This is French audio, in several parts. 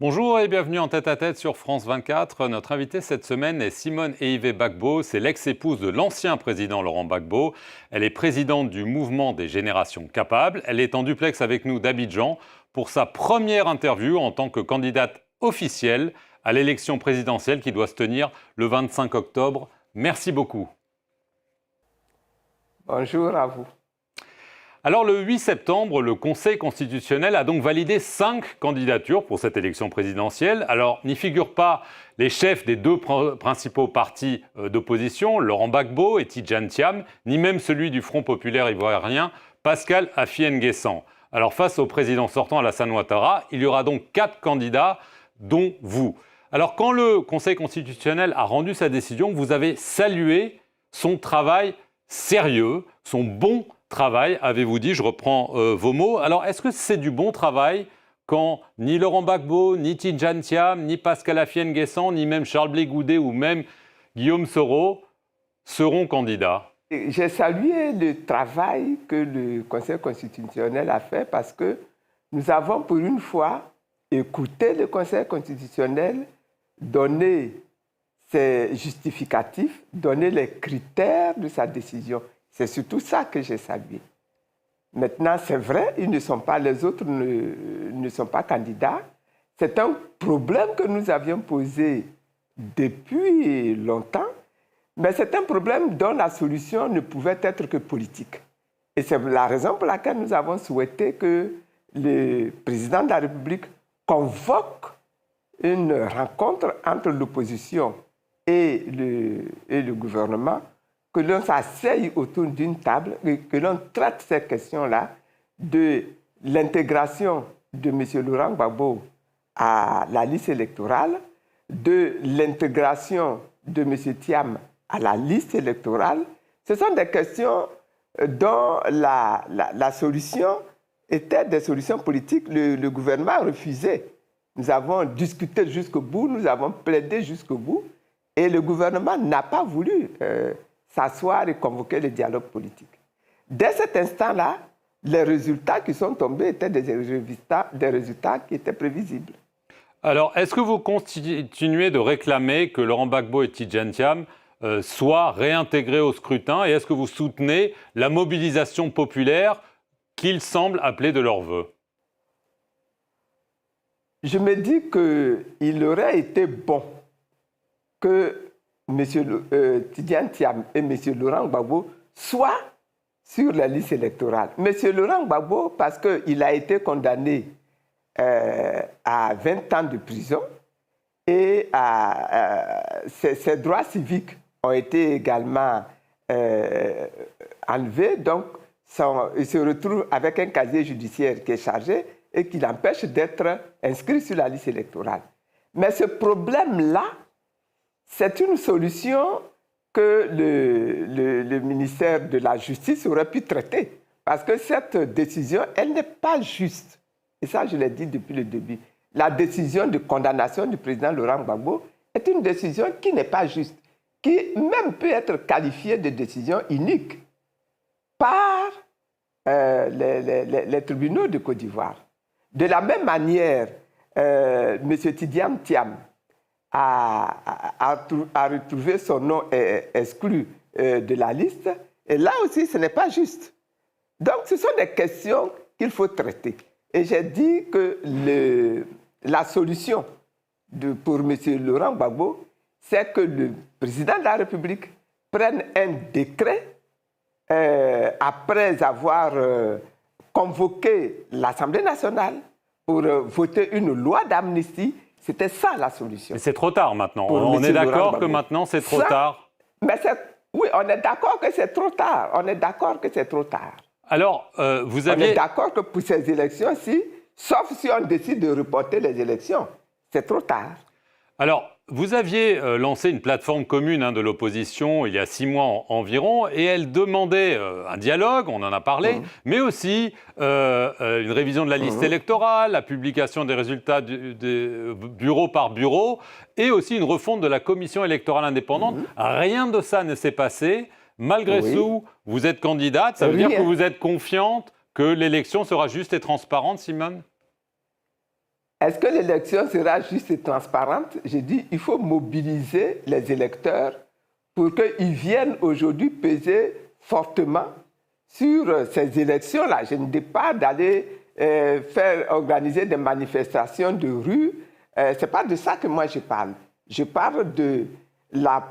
Bonjour et bienvenue en tête-à-tête sur France 24. Notre invitée cette semaine est Simone Eyive Gbagbo. C'est l'ex-épouse de l'ancien président Laurent Gbagbo. Elle est présidente du mouvement des générations capables. Elle est en duplex avec nous d'Abidjan pour sa première interview en tant que candidate officielle à l'élection présidentielle qui doit se tenir le 25 octobre. Merci beaucoup. Bonjour à vous. Alors le 8 septembre, le Conseil constitutionnel a donc validé 5 candidatures pour cette élection présidentielle. Alors n'y figurent pas les chefs des deux principaux partis d'opposition, Laurent Gbagbo et Tidjane Thiam, ni même celui du Front populaire ivoirien, Pascal Affi-N'Guessan. Alors face au président sortant Alassane Ouattara, il y aura donc 4 candidats, dont vous. Alors quand le Conseil constitutionnel a rendu sa décision, vous avez salué son travail sérieux, son bon travail, avez-vous dit, je reprends vos mots. Alors, est-ce que c'est du bon travail quand ni Laurent Gbagbo, ni Tidjane Thiam, ni Pascal Affi-N'Guessan, ni même Charles Blé Goudet ou même Guillaume Soro seront candidats? J'ai salué le travail que le Conseil constitutionnel a fait parce que nous avons pour une fois écouté le Conseil constitutionnel donner ses justificatifs, donner les critères de sa décision. C'est surtout ça que j'ai salué. Maintenant, c'est vrai, les autres ne sont pas candidats. C'est un problème que nous avions posé depuis longtemps, mais c'est un problème dont la solution ne pouvait être que politique. Et c'est la raison pour laquelle nous avons souhaité que le président de la République convoque une rencontre entre l'opposition et le gouvernement, que l'on s'asseye autour d'une table et que l'on traite ces questions-là de l'intégration de M. Laurent Gbagbo à la liste électorale, de l'intégration de M. Thiam à la liste électorale. Ce sont des questions dont la solution était des solutions politiques. Le gouvernement a refusé. Nous avons discuté jusqu'au bout, nous avons plaidé jusqu'au bout, et le gouvernement n'a pas voulu s'asseoir et convoquer le dialogue politique. Dès cet instant-là, les résultats qui sont tombés étaient des résultats qui étaient prévisibles. Alors, est-ce que vous continuez de réclamer que Laurent Gbagbo et Tidjane Thiam soient réintégrés au scrutin et est-ce que vous soutenez la mobilisation populaire qu'ils semblent appeler de leur vœu? Je me dis qu'il aurait été bon que M. Tidjane Thiam et M. Laurent Gbagbo soient sur la liste électorale. M. Laurent Gbagbo, parce qu'il a été condamné à 20 ans de prison et ses droits civiques ont été également enlevés. Donc, il se retrouve avec un casier judiciaire qui est chargé et qui l'empêche d'être inscrit sur la liste électorale. Mais ce problème-là, c'est une solution que le ministère de la Justice aurait pu traiter. Parce que cette décision, elle n'est pas juste. Et ça, je l'ai dit depuis le début. La décision de condamnation du président Laurent Gbagbo est une décision qui n'est pas juste, qui même peut être qualifiée de décision inique par les tribunaux de Côte d'Ivoire. De la même manière, M. Tidjane Thiam a retrouvé son nom exclu de la liste. Et là aussi, ce n'est pas juste. Donc, ce sont des questions qu'il faut traiter. Et j'ai dit que la solution pour M. Laurent Gbagbo, c'est que le président de la République prenne un décret après avoir convoqué l'Assemblée nationale pour voter une loi d'amnistie. C'était ça la solution. Mais c'est trop tard maintenant. On est d'accord que maintenant c'est trop tard. Oui, on est d'accord que c'est trop tard. On est d'accord que c'est trop tard. Alors, On est d'accord que pour ces élections-ci, sauf si on décide de reporter les élections, c'est trop tard. Alors, vous aviez lancé une plateforme commune de l'opposition il y a 6 mois environ, et elle demandait un dialogue, on en a parlé, mais aussi une révision de la liste électorale, la publication des résultats bureau par bureau, et aussi une refonte de la commission électorale indépendante. Rien de ça ne s'est passé. Malgré tout, vous êtes candidate, ça veut dire que vous êtes confiante que l'élection sera juste et transparente, Simone ? est-ce que l'élection sera juste et transparente? J'ai dit il faut mobiliser les électeurs pour qu'ils viennent aujourd'hui peser fortement sur ces élections-là. Je ne dis pas d'aller organiser des manifestations de rue. Ce n'est pas de ça que moi je parle. Je parle de la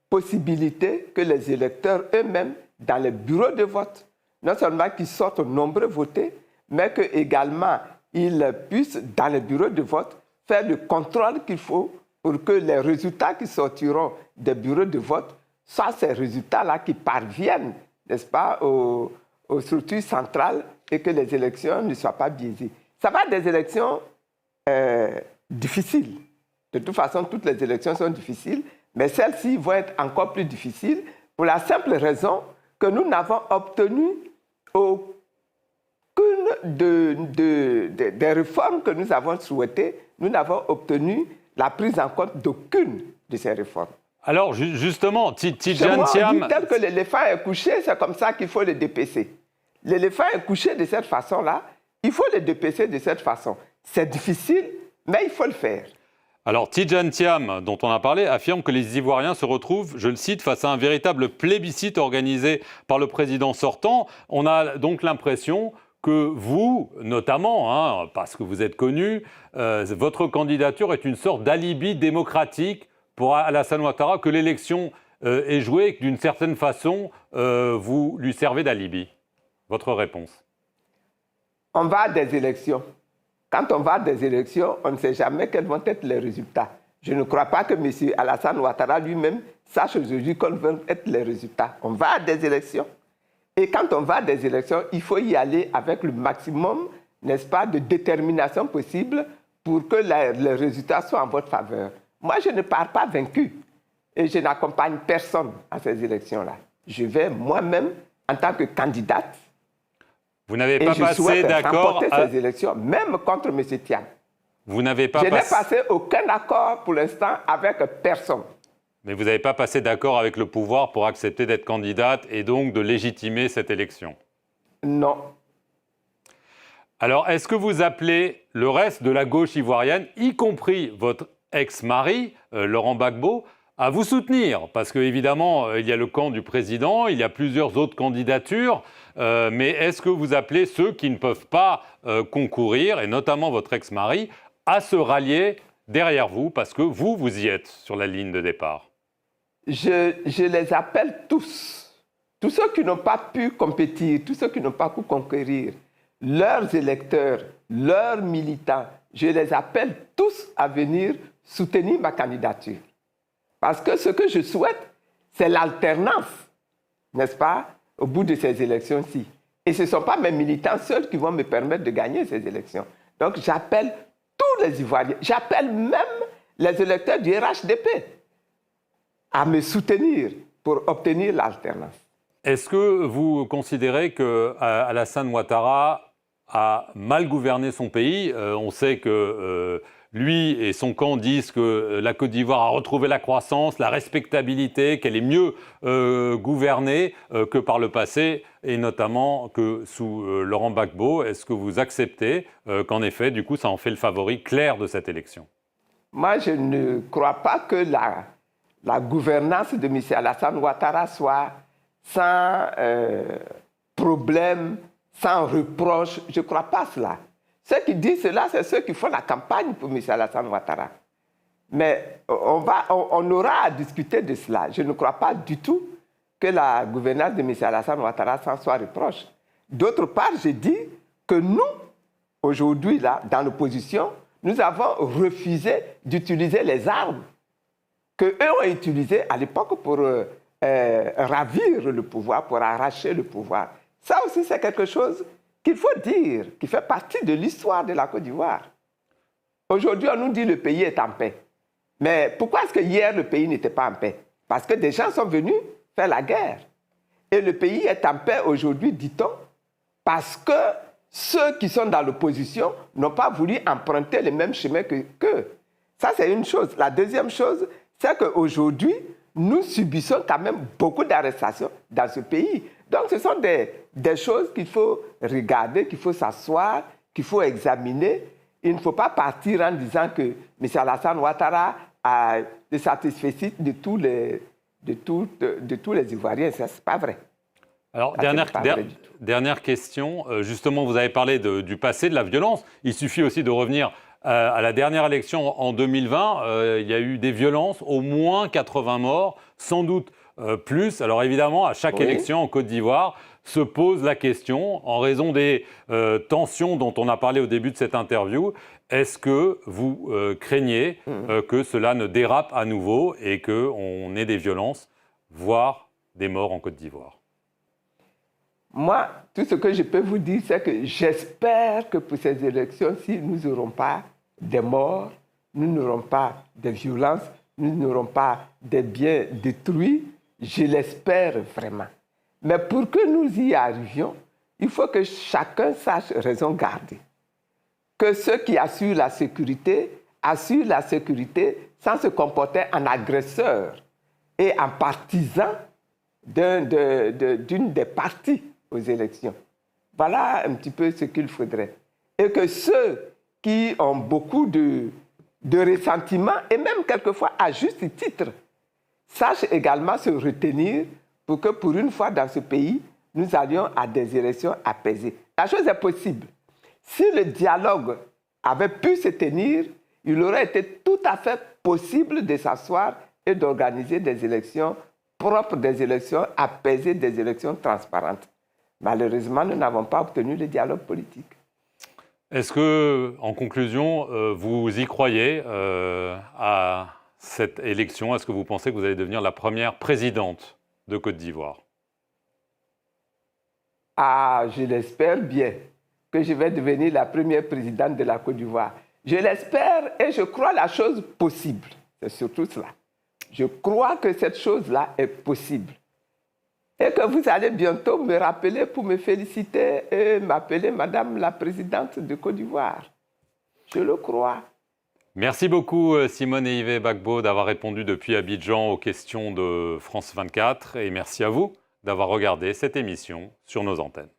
possibilité que les électeurs eux-mêmes, dans les bureaux de vote, non seulement qu'ils sortent nombreux voter, mais qu'également ils puissent, dans les bureaux de vote, faire le contrôle qu'il faut pour que les résultats qui sortiront des bureaux de vote soient ces résultats-là qui parviennent, n'est-ce pas, aux structures centrales et que les élections ne soient pas biaisées. Ça va être des élections difficiles. De toute façon, toutes les élections sont difficiles, mais celles-ci vont être encore plus difficiles pour la simple raison que nous n'avons obtenu aucune des réformes que nous avons souhaitées, nous n'avons obtenu la prise en compte d'aucune de ces réformes. Alors, justement, Tidjane Thiam... Tel que l'éléphant est couché, c'est comme ça qu'il faut le dépecer. L'éléphant est couché de cette façon-là, il faut le dépecer de cette façon. C'est difficile, mais il faut le faire. Alors, Tidjane Thiam, dont on a parlé, affirme que les Ivoiriens se retrouvent, je le cite, face à un véritable plébiscite organisé par le président sortant. On a donc l'impression que vous, notamment, parce que vous êtes connu, votre candidature est une sorte d'alibi démocratique pour Alassane Ouattara, que l'élection est jouée et que d'une certaine façon, vous lui servez d'alibi. Votre réponse? On va à des élections. Quand on va à des élections, on ne sait jamais quels vont être les résultats. Je ne crois pas que M. Alassane Ouattara lui-même sache aujourd'hui quels vont être les résultats. On va à des élections. Et quand on va à des élections, il faut y aller avec le maximum, n'est-ce pas, de détermination possible pour que les résultats soient en votre faveur. Moi, je ne pars pas vaincu et je n'accompagne personne à ces élections-là. Je vais moi-même, en tant que candidate, vous n'avez pas passé d'accord ces élections, même contre M. Thiam. Vous n'avez pas Je n'ai passé aucun accord pour l'instant avec personne. Mais vous n'avez pas passé d'accord avec le pouvoir pour accepter d'être candidate et donc de légitimer cette élection? Non. Alors, est-ce que vous appelez le reste de la gauche ivoirienne, y compris votre ex-mari, Laurent Gbagbo, à vous soutenir? Parce qu'évidemment, il y a le camp du président, il y a plusieurs autres candidatures, mais est-ce que vous appelez ceux qui ne peuvent pas concourir, et notamment votre ex-mari, à se rallier derrière vous, parce que vous y êtes sur la ligne de départ? Je les appelle tous. Tous ceux qui n'ont pas pu compétir, tous ceux qui n'ont pas pu conquérir, leurs électeurs, leurs militants, je les appelle tous à venir soutenir ma candidature. Parce que ce que je souhaite, c'est l'alternance, n'est-ce pas, au bout de ces élections-ci. Et ce ne sont pas mes militants seuls qui vont me permettre de gagner ces élections. Donc j'appelle tous les Ivoiriens, j'appelle même les électeurs du RHDP à me soutenir pour obtenir l'alternance. Est-ce que vous considérez que Alassane Ouattara a mal gouverné son pays? On sait que lui et son camp disent que la Côte d'Ivoire a retrouvé la croissance, la respectabilité, qu'elle est mieux gouvernée que par le passé, et notamment que sous Laurent Gbagbo. Est-ce que vous acceptez qu'en effet, du coup, ça en fait le favori clair de cette élection? Moi, je ne crois pas que la gouvernance de M. Alassane Ouattara soit sans problème, sans reproche. Je ne crois pas cela. Ceux qui disent cela, c'est ceux qui font la campagne pour M. Alassane Ouattara. Mais on aura à discuter de cela. Je ne crois pas du tout que la gouvernance de M. Alassane Ouattara s'en soit reproche. D'autre part, je dis que nous, aujourd'hui, là, dans l'opposition, nous avons refusé d'utiliser les armes qu'eux ont utilisées à l'époque pour ravir le pouvoir, pour arracher le pouvoir. Ça aussi, c'est quelque chose qu'il faut dire, qui fait partie de l'histoire de la Côte d'Ivoire. Aujourd'hui, on nous dit que le pays est en paix. Mais pourquoi est-ce que hier, le pays n'était pas en paix? Parce que des gens sont venus faire la guerre. Et le pays est en paix aujourd'hui, dit-on, parce que ceux qui sont dans l'opposition n'ont pas voulu emprunter le même chemin qu'eux. Ça, c'est une chose. La deuxième chose, c'est qu'aujourd'hui, nous subissons quand même beaucoup d'arrestations dans ce pays. Donc, ce sont des choses qu'il faut regarder, qu'il faut s'asseoir, qu'il faut examiner. il ne faut pas partir en disant que M. Alassane Ouattara a le satisfecit de tous les Ivoiriens. Ça, n'est pas vrai. Alors, Ça, dernière question. Justement, vous avez parlé du passé, de la violence. Il suffit aussi de revenir à la dernière élection en 2020. Il y a eu des violences, au moins 80 morts, sans doute plus. Alors évidemment, à chaque élection en Côte d'Ivoire, se pose la question, en raison des tensions dont on a parlé au début de cette interview, est-ce que vous craignez que cela ne dérape à nouveau et qu'on ait des violences, voire des morts en Côte d'Ivoire? Moi, tout ce que je peux vous dire, c'est que j'espère que pour ces élections-ci, nous n'aurons pas des morts, nous n'aurons pas de violences, nous n'aurons pas des biens détruits. Je l'espère vraiment. Mais pour que nous y arrivions, il faut que chacun sache raison garder. Que ceux qui assurent la sécurité sans se comporter en agresseur et en partisan d'une des parties aux élections. Voilà un petit peu ce qu'il faudrait. Et que ceux qui ont beaucoup de ressentiment, et même quelquefois à juste titre, sachent également se retenir pour que, pour une fois dans ce pays, nous allions à des élections apaisées. La chose est possible. Si le dialogue avait pu se tenir, il aurait été tout à fait possible de s'asseoir et d'organiser des élections propres, des élections apaisées, des élections transparentes. Malheureusement, nous n'avons pas obtenu le dialogue politique. Est-ce que, en conclusion, vous y croyez à cette élection? Est-ce que vous pensez que vous allez devenir la première présidente de Côte d'Ivoire? Ah, je l'espère bien que je vais devenir la première présidente de la Côte d'Ivoire. Je l'espère et je crois la chose possible. C'est surtout cela. Je crois que cette chose-là est possible. Et que vous allez bientôt me rappeler pour me féliciter et m'appeler Madame la Présidente de Côte d'Ivoire. Je le crois. Merci beaucoup Simone et Yves Gbagbo d'avoir répondu depuis Abidjan aux questions de France 24 et merci à vous d'avoir regardé cette émission sur nos antennes.